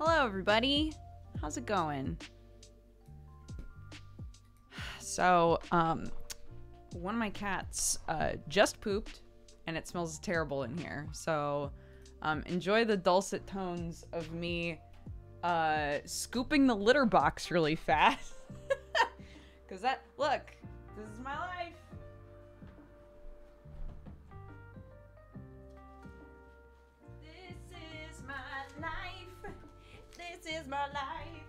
Hello, everybody. How's it going? So, one of my cats just pooped, and it smells terrible in here. So, enjoy the dulcet tones of me scooping the litter box really fast. Because look, this is my life. This is my life. This is my life.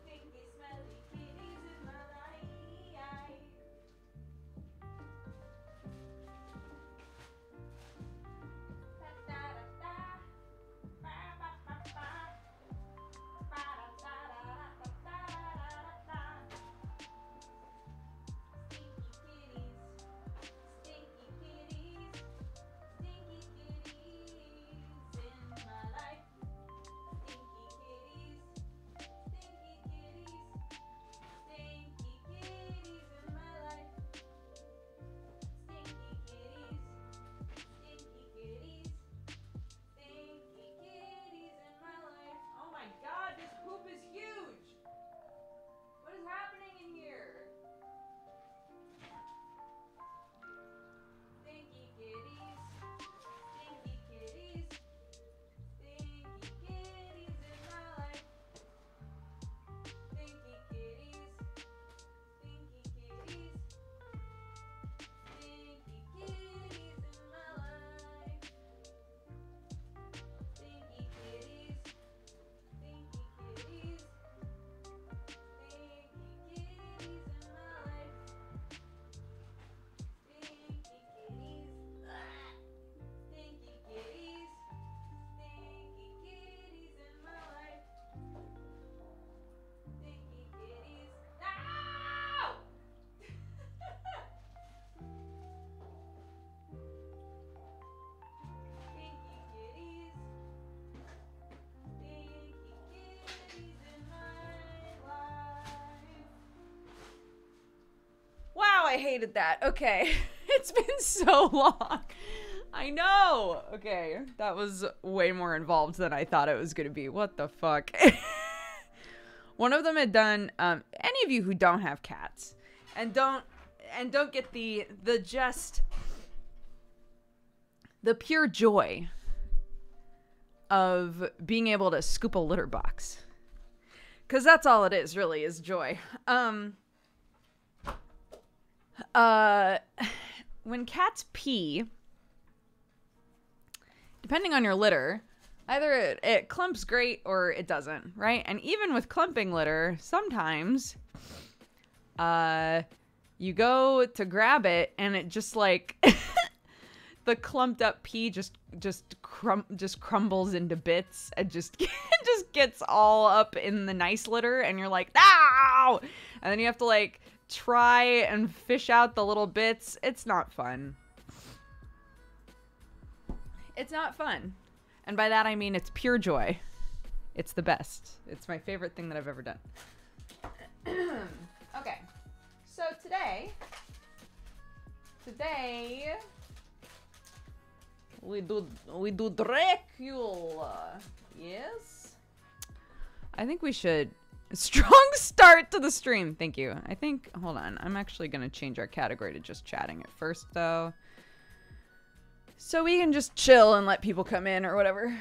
Stinky, smelly kitties in my life. Da, da, da, da. Ba, ba, ba, ba. Ba, da, da, da, da, da, da, da, da. Stinky kitties. Stinky kitties in my life. Stinky kitties, stinky kitties, stinky kitties in my life. Stinky kitties, stinky kitties, stinky kitties in my life. Oh my god, this poop is huge! What is happening in here? Stinky kitties, stinky kitties. Stinky kitties in my life. Stinky kitties. Stinky kitties. Stinky kitties in my life. Stinky kitties. Stinky kitties. Stinky kitties in my life. Stinky kitties. Stinky kitties. Stinky kitties in my life. Stinky kitties. No! Stinky kitties. Stinky kitties in my life. Wow, I hated that. Okay. It's been so long. I know. Okay, that was way more involved than I thought it was going to be. What the fuck? One of them had done any of you who don't have cats and don't get the pure joy of being able to scoop a litter box. 'Cause that's all it is, really, is joy. When cats pee, depending on your litter, either it clumps great or it doesn't, right? And even with clumping litter, sometimes you go to grab it and it just like the clumped up pee just crumbles into bits and just gets all up in the nice litter, and you're like, "No!" And then you have to like try and fish out the little bits. It's not fun. It's not fun. And by that I mean it's pure joy. It's the best. It's my favorite thing that I've ever done. Okay. So today we do Dracula. Yes. I think we should strong start to the stream. Thank you. I think, hold on. I'm actually going to change our category to just chatting at first though. So we can just chill and let people come in or whatever.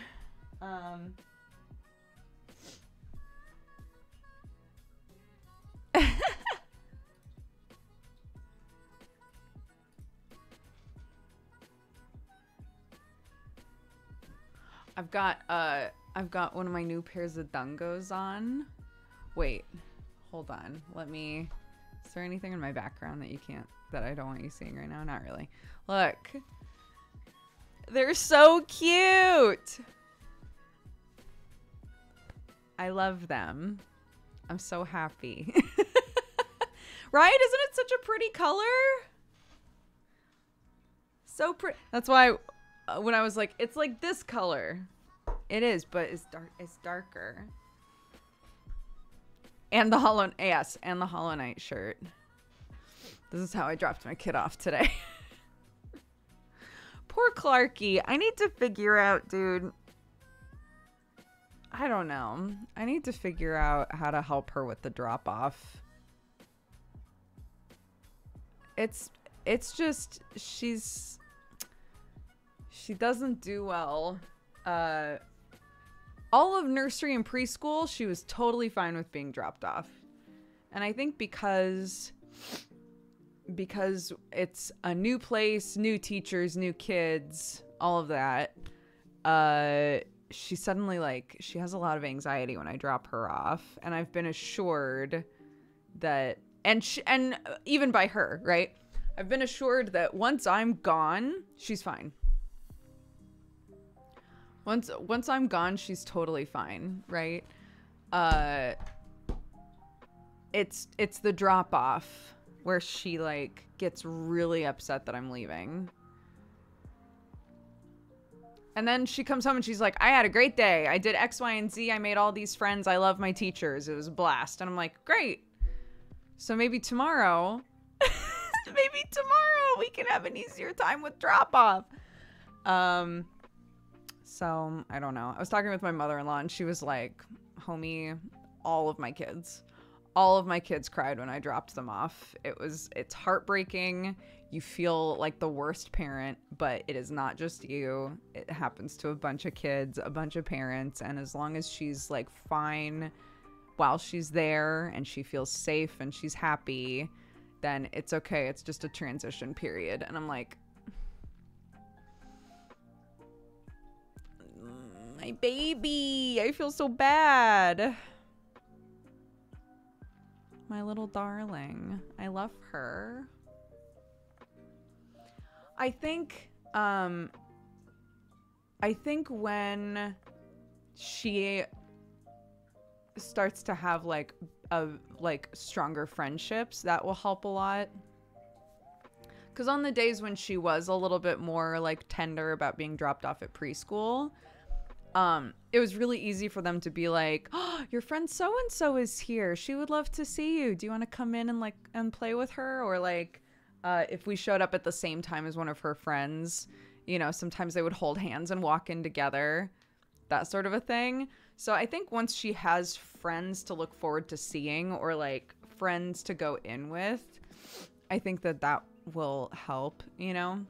I've got one of my new pairs of dungos on. Wait, hold on. Is there anything in my background that I don't want you seeing right now? Not really. Look. They're so cute. I love them. I'm so happy. Right? Isn't it such a pretty color? So pretty. That's why when I was like, it's like this color. It is, but it's darker. And the Hollow Knight shirt. This is how I dropped my kid off today. Poor Clarky. I need to figure out, dude. I don't know. I need to figure out how to help her with the drop off. It's just she doesn't do well. All of nursery and preschool, she was totally fine with being dropped off. And I think because it's a new place, new teachers, new kids, all of that, she suddenly, like, she has a lot of anxiety when I drop her off. And I've been assured that, and even by her, right? I've been assured that once I'm gone, she's fine. Once I'm gone, she's totally fine, right? It's the drop off where she, like, gets really upset that I'm leaving. And then she comes home and she's like, I had a great day. I did X, Y, and Z. I made all these friends. I love my teachers. It was a blast. And I'm like, great. So maybe tomorrow, we can have an easier time with drop off. So I don't know. I was talking with my mother-in-law and she was like, homie, all of my kids cried when I dropped them off. It's heartbreaking. You feel like the worst parent, but it is not just you. It happens to a bunch of kids, a bunch of parents. And as long as she's, like, fine while she's there and she feels safe and she's happy, then it's okay. It's just a transition period. And I'm like, my baby, I feel so bad. My little darling. I love her. I think when she starts to have like stronger friendships, that will help a lot. Because on the days when she was a little bit more like tender about being dropped off at preschool, it was really easy for them to be like, oh, your friend so-and-so is here. She would love to see you. Do you want to come in and play with her? Or like, if we showed up at the same time as one of her friends, you know, sometimes they would hold hands and walk in together, that sort of a thing. So I think once she has friends to look forward to seeing or like friends to go in with, I think that will help, you know?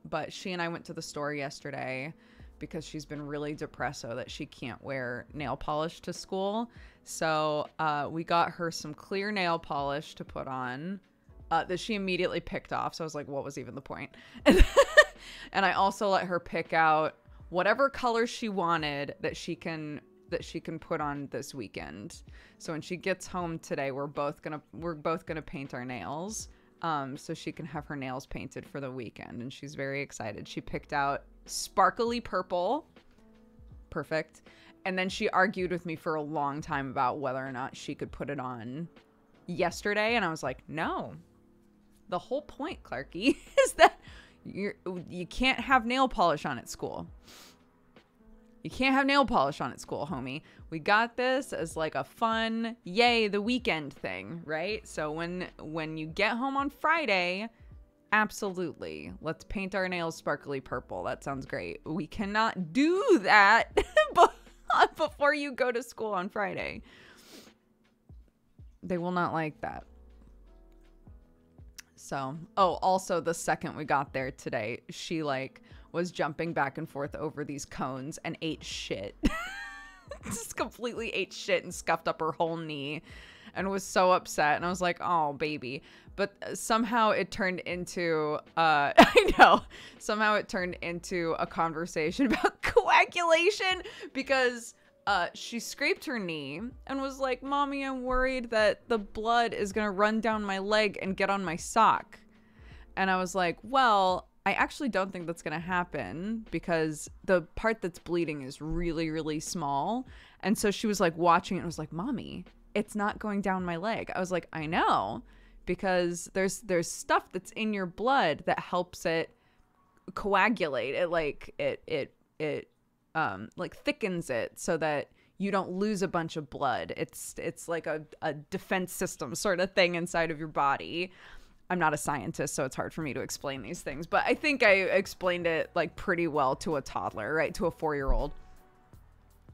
But she and I went to the store yesterday because she's been really depressed so that she can't wear nail polish to school. So we got her some clear nail polish to put on that she immediately picked off. So I was like, what was even the point? And I also let her pick out whatever color she wanted that she can put on this weekend. So when she gets home today, we're both gonna paint our nails. So she can have her nails painted for the weekend, and she's very excited. She picked out sparkly purple. Perfect. And then she argued with me for a long time about whether or not she could put it on yesterday, and I was like, no. The whole point, Clarky, is that you can't have nail polish on at school. You can't have nail polish on at school, homie. We got this as like a fun, yay, the weekend thing, right? So when you get home on Friday, absolutely, let's paint our nails sparkly purple. That sounds great. We cannot do that before you go to school on Friday. They will not like that. So, also the second we got there today, she like was jumping back and forth over these cones and ate shit. Just completely ate shit and scuffed up her whole knee and was so upset. And I was like, oh, baby. But somehow it turned into, somehow it turned into a conversation about coagulation because she scraped her knee and was like, Mommy, I'm worried that the blood is going to run down my leg and get on my sock. And I was like, well, I actually don't think that's going to happen because the part that's bleeding is really, really small. And so she was like watching it and was like, Mommy, it's not going down my leg. I was like, I know, because there's stuff that's in your blood that helps it coagulate. It like like thickens it so that you don't lose a bunch of blood. It's like a defense system sort of thing inside of your body. I'm not a scientist, so it's hard for me to explain these things, but I think I explained it like pretty well to a toddler, right? To a 4-year-old.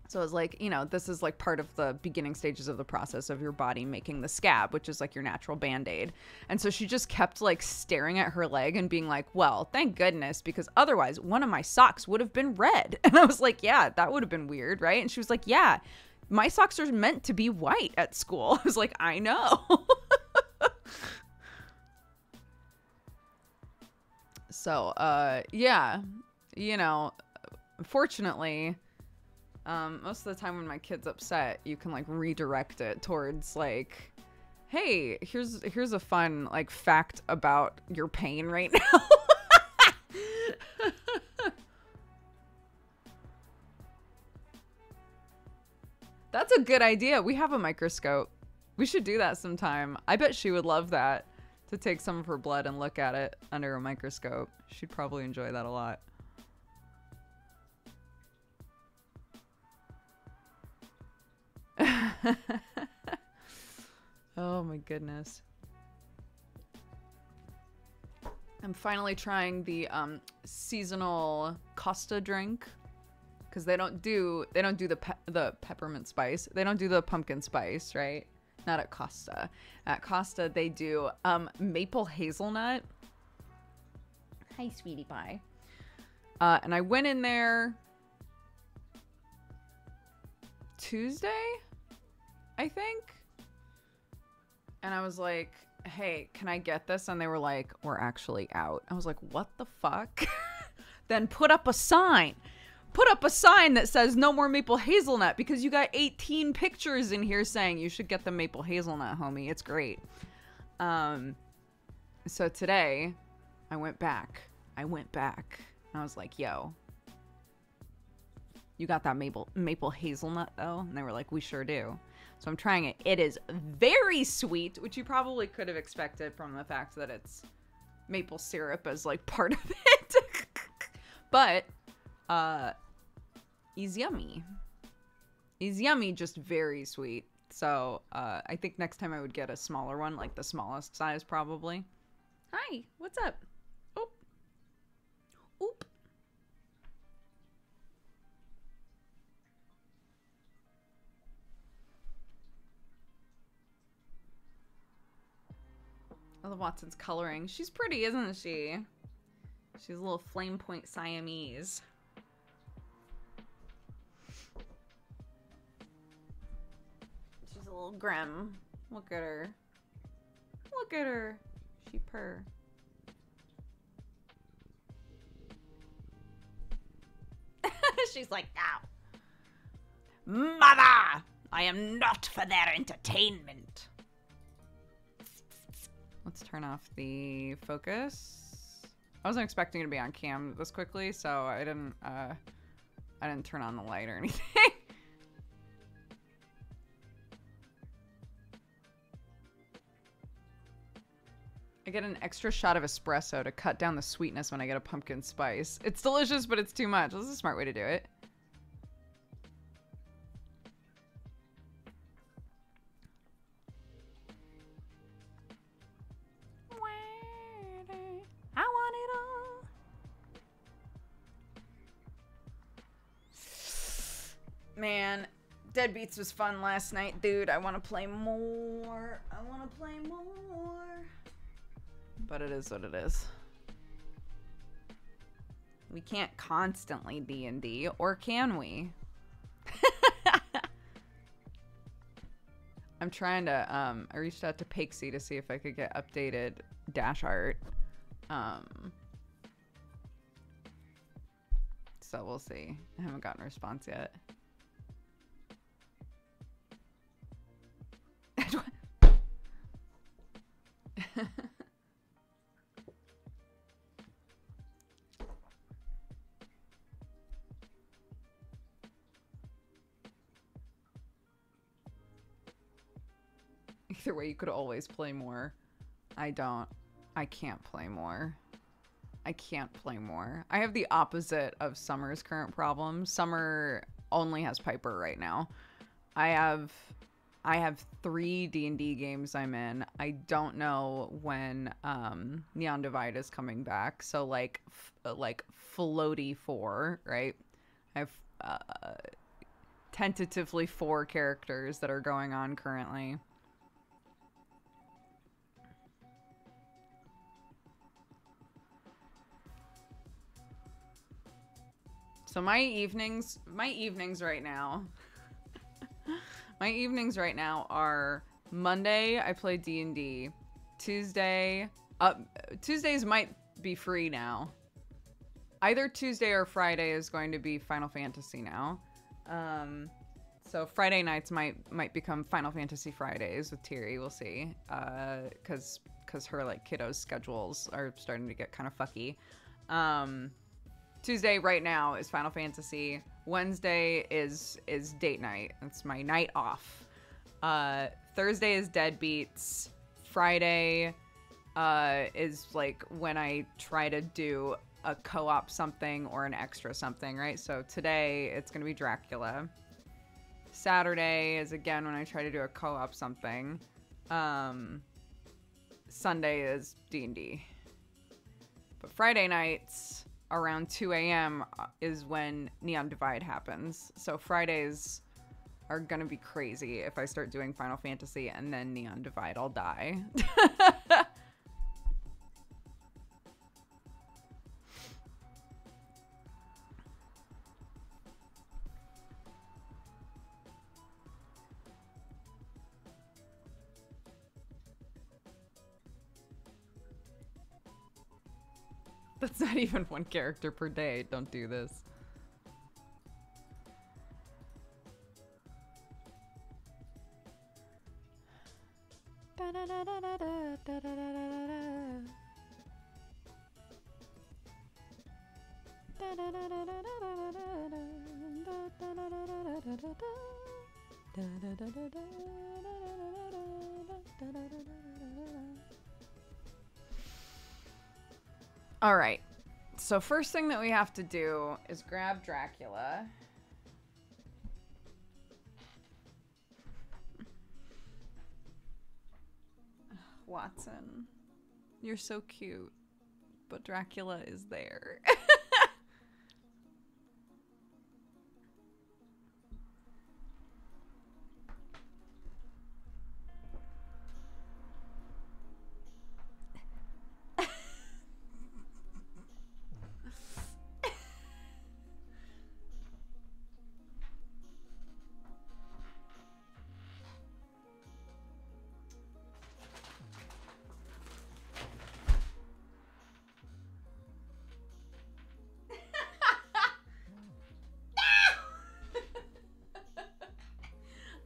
So I was like, you know, this is like part of the beginning stages of the process of your body making the scab, which is like your natural Band-Aid. And so she just kept like staring at her leg and being like, well, thank goodness, because otherwise one of my socks would have been red. And I was like, yeah, that would have been weird, right? And she was like, yeah, my socks are meant to be white at school. I was like, I know. So, yeah, you know, unfortunately, most of the time when my kid's upset, you can like redirect it towards like, hey, here's a fun like fact about your pain right now. That's a good idea. We have a microscope. We should do that sometime. I bet she would love that, to take some of her blood and look at it under a microscope. She'd probably enjoy that a lot. Oh my goodness. I'm finally trying the seasonal Costa drink, because they don't do the peppermint spice. They don't do the pumpkin spice, right? Not at Costa. At Costa they do maple hazelnut. Hi, sweetie pie. And I went in there Tuesday, I think. And I was like, hey, can I get this? And they were like, we're actually out. I was like, what the fuck? Then put up a sign. Put up a sign that says no more maple hazelnut, because you got 18 pictures in here saying you should get the maple hazelnut, homie. It's great. So today I went back. And I was like, yo, you got that maple hazelnut though? And they were like, we sure do. So I'm trying it. It is very sweet, which you probably could have expected from the fact that it's maple syrup as like part of it. But is yummy. Is yummy, just very sweet. So I think next time I would get a smaller one, like the smallest size probably. Hi, what's up? Oop. Oop. I love Watson's coloring. She's pretty, isn't she? She's a little flame point Siamese. She's a little grim. Look at her. Look at her. She purr. She's like, now, mother, I am not for their entertainment. Let's turn off the focus. I wasn't expecting it to be on cam this quickly, so I didn't turn on the light or anything. I get an extra shot of espresso to cut down the sweetness when I get a pumpkin spice. It's delicious, but it's too much. This is a smart way to do it. I want it all. Man, Deadbeats was fun last night, dude. I want to play more. I want to play more. But it is what it is. We can't constantly D&D, or can we? I'm trying to, I reached out to Pakesy to see if I could get updated dash art. So we'll see. I haven't gotten a response yet. Either way, you could always play more. I can't play more. I can't play more. I have the opposite of Summer's current problem. Summer only has Piper right now. I have 3 D&D games I'm in. I don't know when Neon Divide is coming back. So like floaty 4, right? I have tentatively 4 characters that are going on currently. So my evenings right now, my evenings right now are Monday, I play D&D. Tuesdays might be free now. Either Tuesday or Friday is going to be Final Fantasy now. So Friday nights might become Final Fantasy Fridays with Tiri. We'll see. Because her like kiddos' schedules are starting to get kind of fucky. Tuesday right now is Final Fantasy. Wednesday is date night. It's my night off. Thursday is Deadbeats. Friday is like when I try to do a co-op something or an extra something, right? So today it's gonna be Dracula. Saturday is again when I try to do a co-op something. Sunday is D&D. But Friday nights around 2 a.m. is when Neon Divide happens. So Fridays are gonna be crazy if I start doing Final Fantasy and then Neon Divide. I'll die. That's not even 1 character per day. Don't do this. All right. So first thing that we have to do is grab Dracula. Watson, you're so cute, but Dracula is there.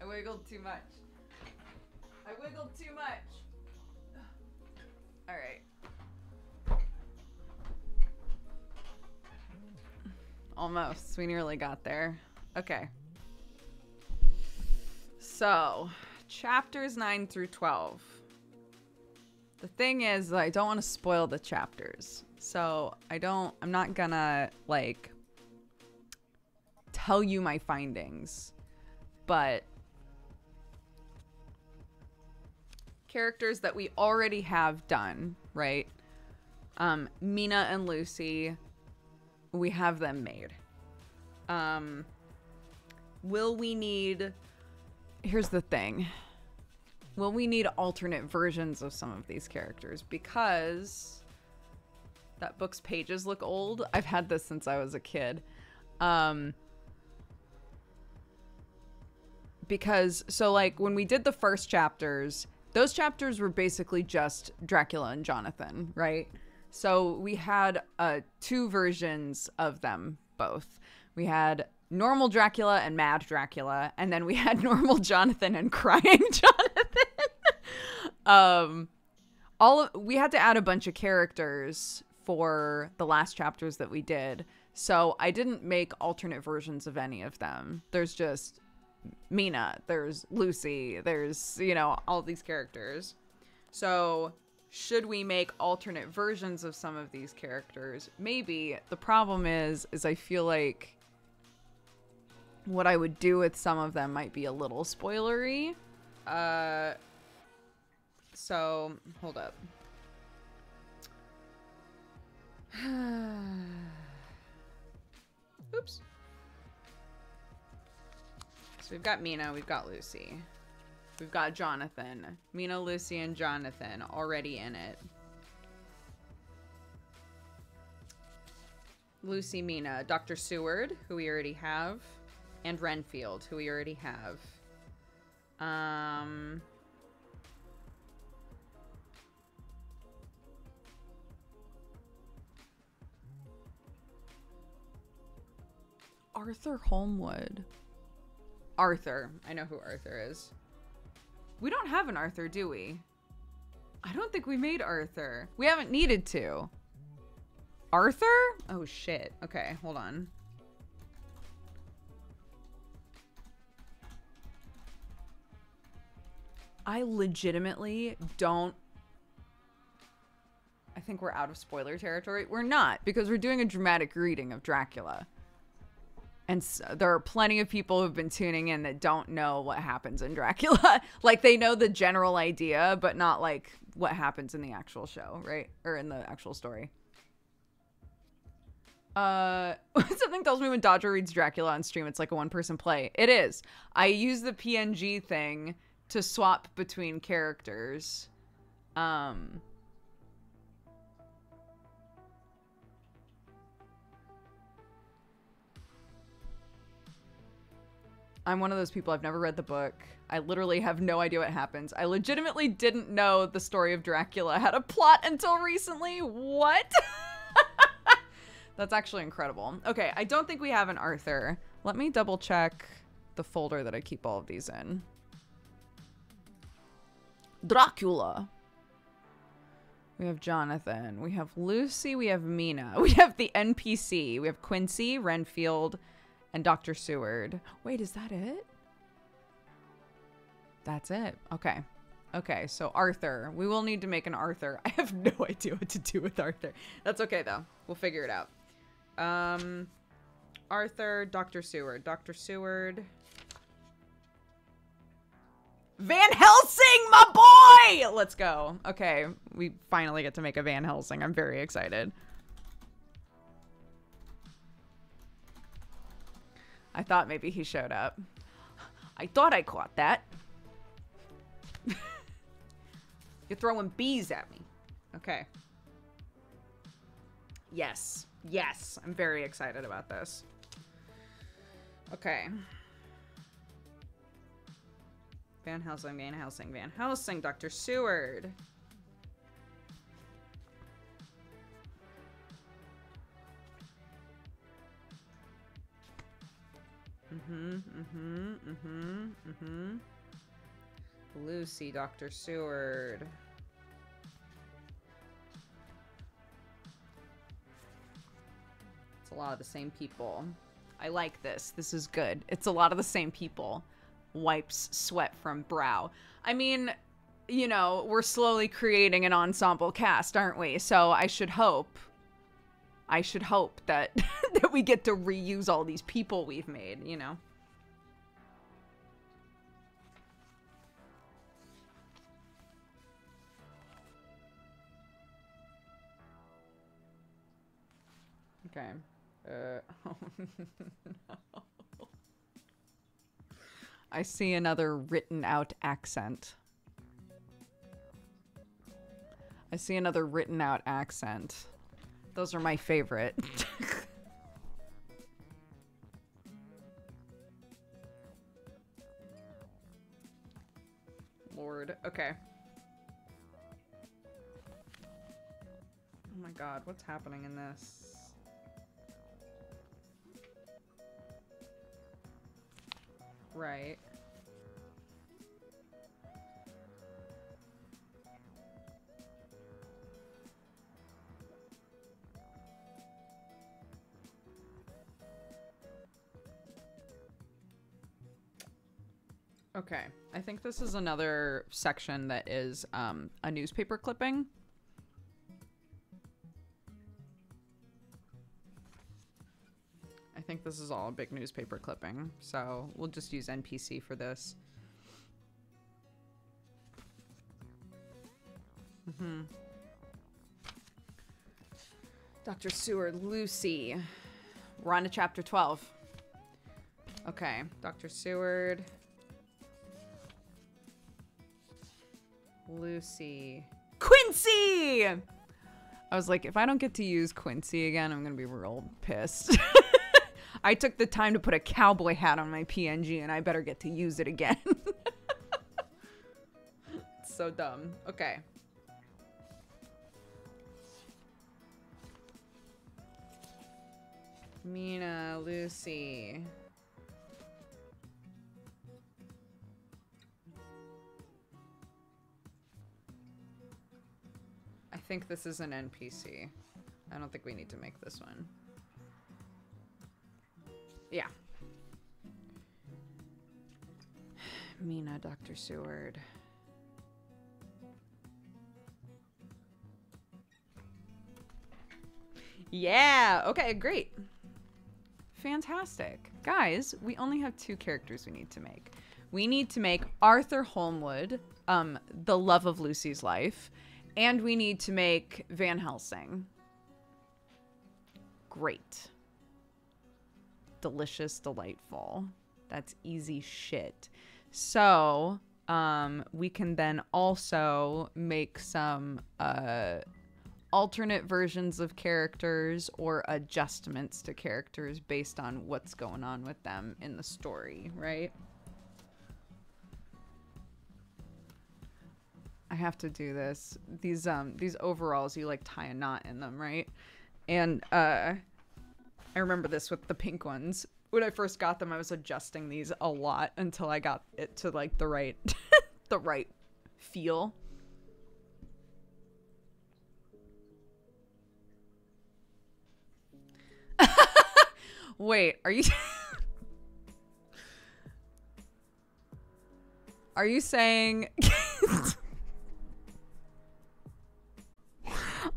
I wiggled too much. I wiggled too much. All right. Almost. We nearly got there. Okay. So, chapters 9 through 12. The thing is, I don't want to spoil the chapters. So, I'm not gonna, like, tell you my findings. But characters that we already have done, right? Mina and Lucy, we have them made. Will we need... Here's the thing. Will we need alternate versions of some of these characters? Because that book's pages look old. I've had this since I was a kid. Because, so like, when we did the first chapters, those chapters were basically just Dracula and Jonathan, right? So we had 2 versions of them both. We had normal Dracula and mad Dracula, and then we had normal Jonathan and crying Jonathan. We had to add a bunch of characters for the last chapters that we did. So I didn't make alternate versions of any of them. There's just Mina, there's Lucy, there's, you know, all these characters. So should we make alternate versions of some of these characters? Maybe. The problem is I feel like what I would do with some of them might be a little spoilery. So hold up. Oops. So we've got Mina, we've got Lucy. We've got Jonathan. Mina, Lucy, and Jonathan already in it. Lucy, Mina, Dr. Seward, who we already have, and Renfield, who we already have. Arthur Holmwood. Arthur. I know who Arthur is. We don't have an Arthur, do we? I don't think we made Arthur. We haven't needed to. Arthur? Oh, shit. Okay, hold on. I legitimately don't... I think we're out of spoiler territory. We're not, because we're doing a dramatic reading of Dracula. And so there are plenty of people who've been tuning in that don't know what happens in Dracula. Like, they know the general idea, but not, like, what happens in the actual show, right? Or in the actual story. Something tells me when Dodger reads Dracula on stream, it's like a one-person play. It is. I use the PNG thing to swap between characters. I'm one of those people. I've never read the book. I literally have no idea what happens. I legitimately didn't know the story of Dracula had a plot until recently. What? That's actually incredible. Okay, I don't think we have an Arthur. Let me double check the folder that I keep all of these in. Dracula. We have Jonathan. We have Lucy. We have Mina. We have the NPC. We have Quincy, Renfield, and Dr. Seward. Wait, is that it? That's it. Okay. Okay, so Arthur. We will need to make an Arthur. I have no idea what to do with Arthur. That's okay, though. We'll figure it out. Arthur, Dr. Seward. Dr. Seward. Van Helsing, my boy! Let's go. Okay, we finally get to make a Van Helsing. I'm very excited. I thought maybe he showed up. I thought I caught that. You're throwing bees at me. Okay. Yes. Yes. I'm very excited about this. Okay. Van Helsing, Van Helsing, Van Helsing, Dr. Seward. Lucy, Dr. Seward. It's a lot of the same people. I like this. This is good. It's a lot of the same people. Wipes sweat from brow. I mean, you know, we're slowly creating an ensemble cast, aren't we? So I should hope that that we get to reuse all these people we've made, you know. Okay. Oh, no. I see another written out accent. I see another written out accent. Those are my favorite. Lord. Okay. Oh my god, what's happening in this? Right. Okay, I think this is another section that is a newspaper clipping. I think this is all a big newspaper clipping, so we'll just use NPC for this. Dr. Seward, Lucy. We're on to chapter 12. Okay, Dr. Seward. Lucy. Quincy! I was like, if I don't get to use Quincy again, I'm gonna be real pissed. I took the time to put a cowboy hat on my PNG, and I better get to use it again. It's so dumb. Okay. Mina, Lucy. I think this is an NPC. I don't think we need to make this one. Yeah. Mina, Dr. Seward. Yeah! Okay, great. Fantastic. Guys, we only have 2 characters we need to make. We need to make Arthur Holmwood, the love of Lucy's life, and we need to make Van Helsing. Great. Delicious, delightful. That's easy shit. So, we can then also make some, alternate versions of characters or adjustments to characters based on what's going on with them in the story, right? I have to do this. These overalls, you like tie a knot in them, right? And I remember this with the pink ones. When I first got them, I was adjusting these a lot until I got it to like the right the right feel. Wait, are you are you saying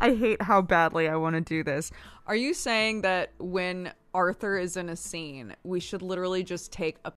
I hate how badly I want to do this. Are you saying that when Arthur is in a scene, we should literally just take a